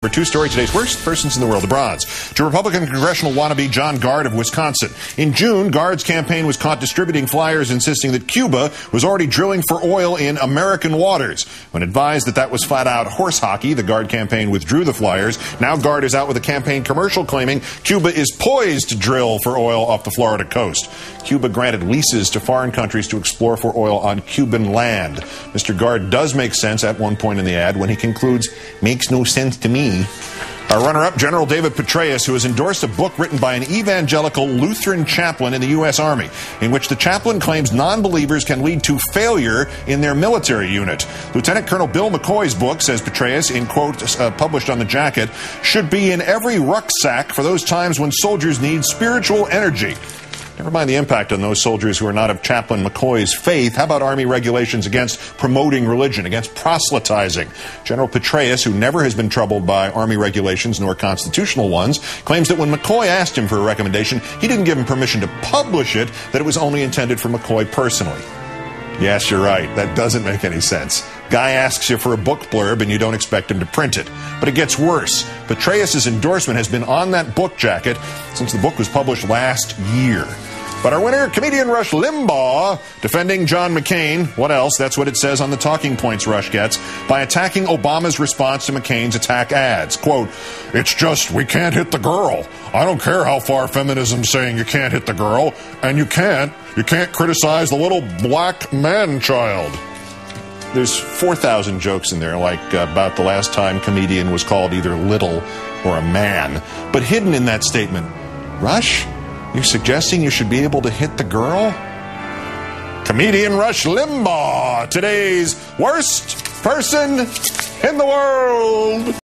For two story, today's worst persons in the world, the bronze. To Republican congressional wannabe John Gard of Wisconsin. In June, Gard's campaign was caught distributing flyers insisting that Cuba was already drilling for oil in American waters. When advised that that was flat-out horse hockey, the Gard campaign withdrew the flyers. Now Gard is out with a campaign commercial claiming Cuba is poised to drill for oil off the Florida coast. Cuba granted leases to foreign countries to explore for oil on Cuban land. Mr. Gard does make sense at one point in the ad when he concludes, "Makes no sense to me." Our runner-up, General David Petraeus, who has endorsed a book written by an evangelical Lutheran chaplain in the U.S. Army, in which the chaplain claims non-believers can lead to failure in their military unit. Lieutenant Colonel Bill McCoy's book, says Petraeus, in quote, published on the jacket, should be in every rucksack for those times when soldiers need spiritual energy. Never mind the impact on those soldiers who are not of Chaplain McCoy's faith. How about Army regulations against promoting religion, against proselytizing? General Petraeus, who never has been troubled by Army regulations nor constitutional ones, claims that when McCoy asked him for a recommendation, he didn't give him permission to publish it, that it was only intended for McCoy personally. Yes, you're right. That doesn't make any sense. Guy asks you for a book blurb and you don't expect him to print it. But it gets worse. Petraeus' endorsement has been on that book jacket since the book was published last year. But our winner, comedian Rush Limbaugh, defending John McCain. What else? That's what it says on the talking points Rush gets, by attacking Obama's response to McCain's attack ads. Quote, "It's just, we can't hit the girl. I don't care how far feminism's saying you can't hit the girl. And you can't criticize the little black man-child." There's 4,000 jokes in there, like about the last time comedian was called either little or a man. But hidden in that statement, Rush, you're suggesting you should be able to hit the girl? Comedian Rush Limbaugh, today's worst person in the world.